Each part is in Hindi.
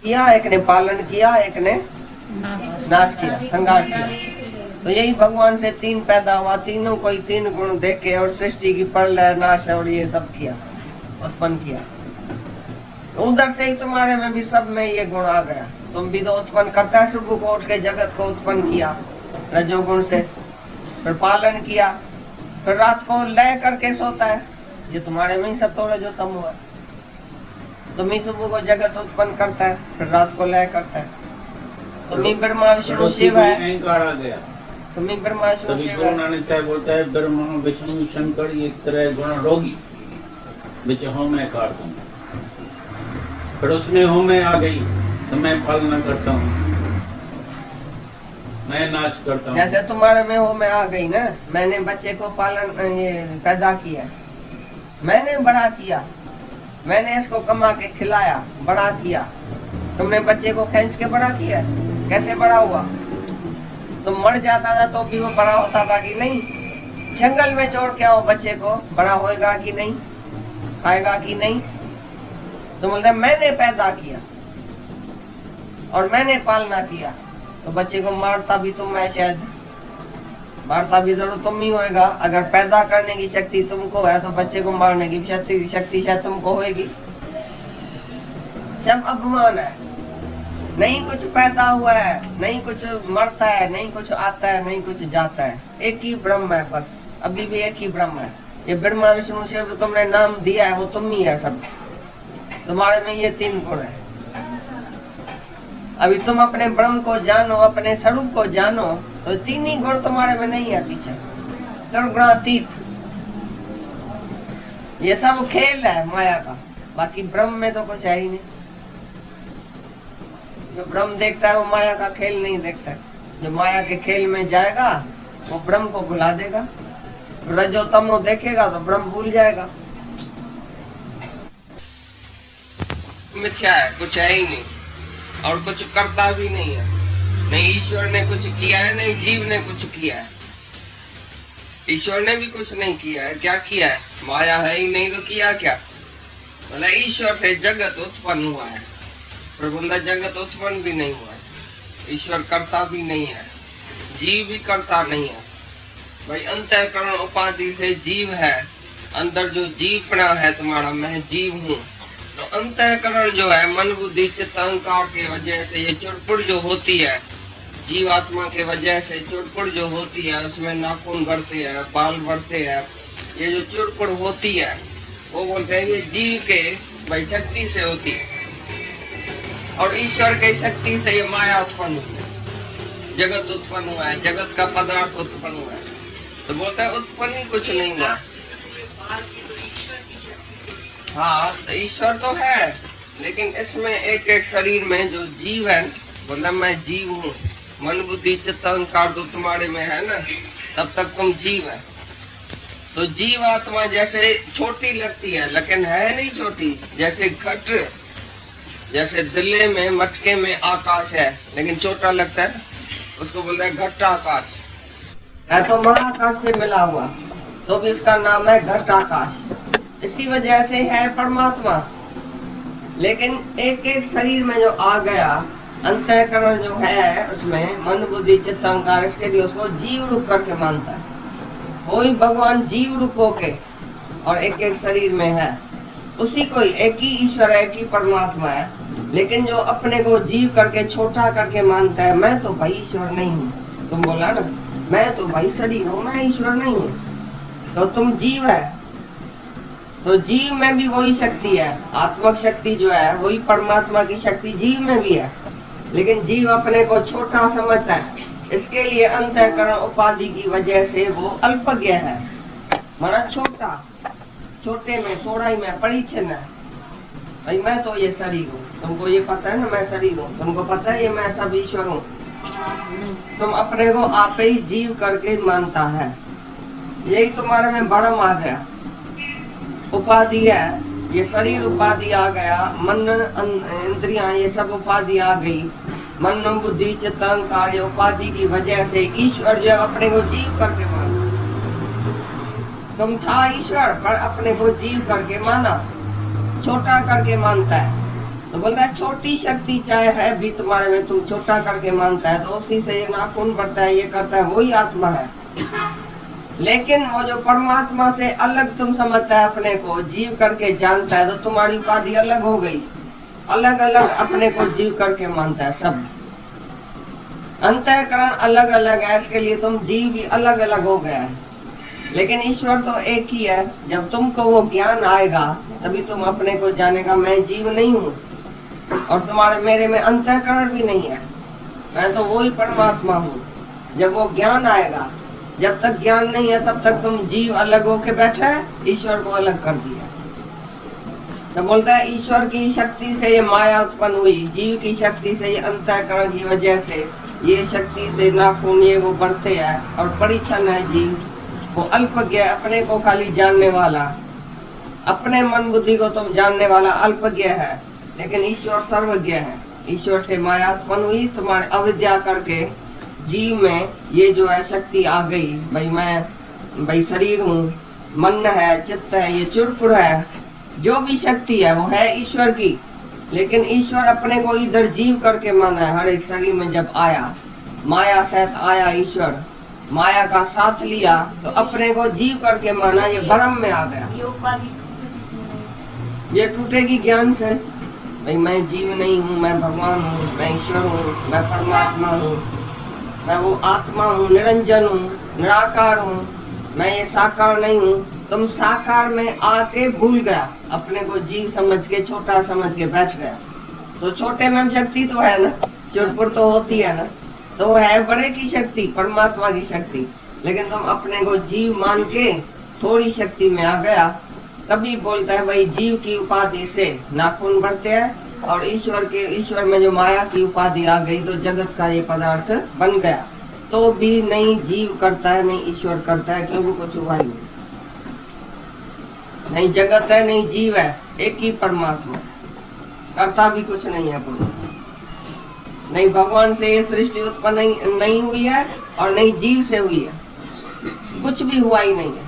किया, एक ने पालन किया, एक ने नाश किया, संहार किया। तो यही भगवान से तीन पैदा हुआ, तीनों को ही तीन गुण देके और सृष्टि की प्रलय नाश और ये सब किया, उत्पन्न किया। तो उधर से ही तुम्हारे में भी सब में ये गुण आ गया। तुम भी तो उत्पन्न करता है, सुबह को उठ के जगत को उत्पन्न किया रजोगुण से, फिर पालन किया, फिर रात को लय करके सोता है। ये तुम्हारे में ही सत्व रजोतम हुआ। तुम ही सुबह को जगत उत्पन्न करता है, फिर रात को लय करता है। तुम ही ब्रह्मा विष्णु शिव है, अहंकार आ गया। तुम ही ब्रह्मा विष्णु तभी शिव गुरु है। नानक साहब बोलता है ब्रह्मा विष्णु शंकर एक तरह गुण रोगी बिच हो मैं काट दूं। फिर उसमें हो मैं आ गई तो मैं पालना करता हूँ, मैं नाश करता हूँ। जैसे तुम्हारे में हो मैं आ गई ना, मैंने बच्चे को पालन ये पैदा किया, मैंने बड़ा किया, मैंने इसको कमा के खिलाया, बड़ा किया। तुमने बच्चे को खींच के बड़ा किया, कैसे बड़ा हुआ? तुम मर जाता था तो भी वो बड़ा होता था कि नहीं? जंगल में छोड़ के आओ बच्चे को, बड़ा होएगा कि नहीं, खाएगा कि नहीं? तो बोलते मैंने पैदा किया और मैंने पालना किया। तो बच्चे को मारता भी तुम है, शायद मारता भी जरूर तुम ही होएगा। अगर पैदा करने की शक्ति तुमको है तो बच्चे को मारने की शक्ति शायद तुमको होएगी। सब अभिमान है, नहीं कुछ पैदा हुआ है, नहीं कुछ मरता है, नहीं कुछ आता है, नहीं कुछ जाता है, एक ही ब्रह्म है बस। अभी भी एक ही ब्रह्म है। ये ब्रह्मा विष्णु शिव तुमने नाम दिया है, वो तुम ही है। सब तुम्हारे में ये तीन गुण है। अभी तुम अपने ब्रह्म को जानो, अपने स्वरूप को जानो, तो तीन ही गुण तुम्हारे में नहीं है पीछे, गुणातीत। ये सब खेल है माया का, बाकी ब्रह्म में तो कुछ है ही नहीं। जो ब्रह्म देखता है वो माया का खेल नहीं देखता है। जो माया के खेल में जाएगा वो ब्रह्म को भुला देगा, रजोतमो देखेगा तो ब्रह्म भूल जाएगा। मिथ्या है, कुछ है ही नहीं और कुछ करता भी नहीं है। नहीं ईश्वर ने कुछ किया है, नहीं जीव ने कुछ किया है। ईश्वर ने भी कुछ नहीं किया है। क्या किया है? माया है ही नहीं तो किया क्या? बोला ईश्वर से जगत उत्पन्न हुआ है, पर बोला जगत उत्पन्न भी नहीं हुआ है। ईश्वर करता भी नहीं है, जीव भी करता नहीं है। भाई अंतःकरण उपाधि से जीव है, अंदर जो जीवपना है तुम्हारा, मैं जीव हूँ। तो अंतःकरण जो है मन बुद्धि चित्त अहंकार के वजह से ये चुड़पुड़ जो होती है, जीवात्मा के वजह से चुड़पुड़ जो होती है, उसमें नाखून बढ़ते हैं, बाल बढ़ते हैं, ये जो चुड़पुड़ होती है वो बोलते हैं ये जीव के भाई शक्ति से होती है। और ईश्वर के शक्ति से ये माया उत्पन्न हुई है, जगत उत्पन्न हुआ है, जगत का पदार्थ उत्पन्न हुआ है। तो बोलता है उत्पन्न ही कुछ नहीं हुआ। हाँ तो ईश्वर तो है, लेकिन इसमें एक एक शरीर में जो जीव है, बोला मैं जीव हूँ। मन बुद्धि चित्त अहंकार तो तुम्हारे में है ना, तब तक तुम जीव है। तो जीव आत्मा जैसे छोटी लगती है, लेकिन है नहीं छोटी। जैसे घट, जैसे दिल्ली में मटके में आकाश है, लेकिन छोटा लगता है, उसको बोलते हैं घट आकाश है। तो महाकाश से मिला हुआ, तो भी इसका नाम है घट आकाश। इसी वजह से है परमात्मा। लेकिन एक एक शरीर में जो आ गया, अंतःकरण जो है उसमें मन बुद्धि चित्त अहंकार, इसके लिए उसको जीव रूप करके मानता है। वही भगवान जीव रूप होके और एक एक शरीर में है, उसी को एक ही ईश्वर है, एक ही परमात्मा है। लेकिन जो अपने को जीव करके छोटा करके मानता है, मैं तो भाई ईश्वर नहीं हूँ। तुम बोला ना मैं तो भाई शरीर हूँ, मैं ईश्वर नहीं हूँ, तो तुम जीव है। तो जीव में भी वही शक्ति है, आत्मक शक्ति जो है वही परमात्मा की शक्ति जीव में भी है। लेकिन जीव अपने को छोटा समझता है, इसके लिए अंतःकरण उपाधि की वजह से वो अल्पज्ञ है, माना छोटा, छोटे में थोड़ा ही में परिच्छिन्न है। भाई मैं तो ये शरीर हूँ, तुमको ये पता है ना मैं शरीर हूँ, तुमको पता है ये मैं सब ईश्वर हूँ। तुम अपने को आप ही जीव करके मानता है, यही तुम्हारे में भ्रम आ गया। उपाधि है, ये शरीर उपाधि आ गया, मन इंद्रियां ये सब उपाधि आ गई। मन बुद्धि चित्त अहंकार ये उपाधि की वजह से ईश्वर जो अपने को जीव करके माना। तुम था ईश्वर पर अपने को जीव करके माना, छोटा करके मानता है। तो बोलता है छोटी शक्ति चाहे है भी तुम्हारे में, तुम छोटा करके मानता है तो उसी से ये नाखून बढ़ता है, ये करता है, वही आत्मा है। लेकिन वो जो परमात्मा से अलग तुम समझता है अपने को, जीव करके जानता है, तो तुम्हारी उपाधि अलग हो गई। अलग अलग अपने को जीव करके मानता है सब। अंतःकरण अलग अलग है, इसके लिए तुम जीव भी अलग अलग हो गया है। लेकिन ईश्वर तो एक ही है। जब तुमको वो ज्ञान आएगा तभी तुम अपने को जानेगा मैं जीव नहीं हूँ, और तुम्हारे मेरे में अंतःकरण भी नहीं है, मैं तो वही परमात्मा हूँ। जब वो ज्ञान आएगा, जब तक ज्ञान नहीं है तब तक तुम जीव अलग होके बैठा है, ईश्वर को अलग कर दिया। तो बोलता है ईश्वर की शक्ति से ये माया उत्पन्न हुई, जीव की शक्ति से ये अंतःकरण की वजह से ये शक्ति से नाखून ये वो बढ़ते हैं। और परिच्छन है जीव, वो अल्पज्ञ, अपने को खाली जानने वाला, अपने मन बुद्धि को तुम जानने वाला अल्पज्ञ है। लेकिन ईश्वर सर्वज्ञ है। ईश्वर से माया उत्पन्न हुई, तुम्हारे अविद्या करके जीव में ये जो है शक्ति आ गई। भाई शरीर हूँ, मन है, चित्त है, ये चुरपुर है, जो भी शक्ति है वो है ईश्वर की। लेकिन ईश्वर अपने को इधर जीव करके माना है। हर एक शरीर में जब आया, माया सहित आया ईश्वर, माया का साथ लिया तो अपने को जीव करके माना, ये भ्रम में आ गया। ये टूटेगी ज्ञान से। भाई मैं जीव नहीं हूँ, मैं भगवान हूँ, मैं ईश्वर हूँ, मैं परमात्मा हूँ, मैं वो आत्मा हूँ, निरंजन हूँ, निराकार हूँ, मैं ये साकार नहीं हूँ। तुम साकार में आके भूल गया, अपने को जीव समझ के, छोटा समझ के बैठ गया। तो छोटे में शक्ति तो है ना, चुरपुर तो होती है ना, तो है बड़े की शक्ति, परमात्मा की शक्ति। लेकिन तुम अपने को जीव मान के थोड़ी शक्ति में आ गया, तभी बोलता है भाई जीव की उपाधि से नाखून बढ़ते हैं, और ईश्वर में जो माया की उपाधि आ गई तो जगत का ये पदार्थ बन गया। तो भी नहीं जीव करता है, नहीं ईश्वर करता है, क्योंकि कुछ हुआ ही नहीं जगत है, नहीं जीव है, एक ही परमात्मा, करता भी कुछ नहीं है। बोलो नहीं भगवान से ये सृष्टि उत्पन्न नहीं हुई है, और नहीं जीव से हुई है, कुछ भी हुआ ही नहीं है,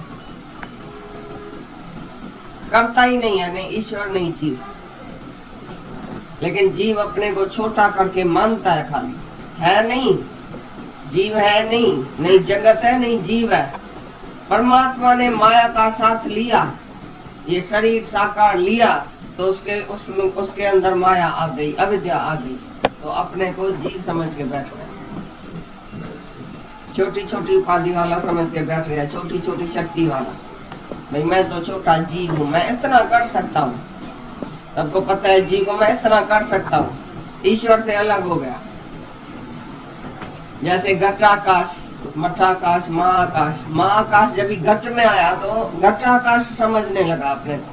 करता ही नहीं है, नहीं ईश्वर नहीं जीव। लेकिन जीव अपने को छोटा करके मानता है, खाली है नहीं, जीव है नहीं, नहीं जगत है, नहीं जीव है। परमात्मा ने माया का साथ लिया, ये शरीर साकार लिया, तो उसके अंदर माया आ गई, अविद्या आ गई, तो अपने को जीव समझ के बैठ गया, छोटी छोटी उपाधि वाला समझ के बैठ गया, छोटी छोटी शक्ति वाला। भाई मैं तो छोटा जीव हूँ, मैं इतना कर सकता हूँ, सबको पता है जीव को मैं इतना कर सकता हूँ, ईश्वर से अलग हो गया। जैसे घटाकाश, मठाकाश, महाकाश। महाकाश जब घट में आया तो घटाकाश समझने लगा अपने को,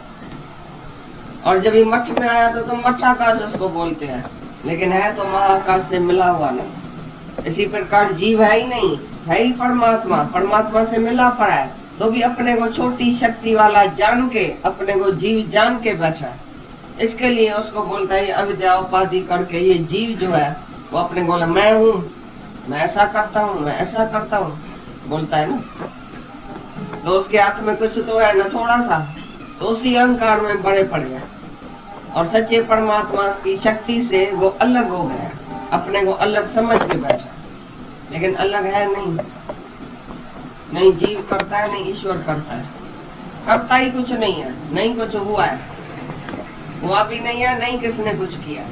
और जब मठ में आया तो मठाकाश उसको बोलते हैं, लेकिन है तो महाकाश से मिला हुआ नहीं। इसी प्रकार जीव है ही नहीं, है ही परमात्मा, परमात्मा से मिला पड़ा है, तो भी अपने को छोटी शक्ति वाला जान के, अपने को जीव जान के बैठा है। इसके लिए उसको बोलता है अविद्या उपाधि करके ये जीव जो है वो अपने को मैं हूँ, मैं ऐसा करता हूँ, मैं ऐसा करता हूँ बोलता है ना, तो उसके हाथ में कुछ तो है ना, थोड़ा सा, तो उसी अहंकार में बड़े पड़ गए, और सच्चे परमात्मा की शक्ति से वो अलग हो गया, अपने को अलग समझ के बैठा, लेकिन अलग है नहीं। नहीं जीव करता है, नहीं ईश्वर करता है, करता ही कुछ नहीं है, नहीं कुछ हुआ है, हुआ भी नहीं है, नहीं किसने कुछ किया।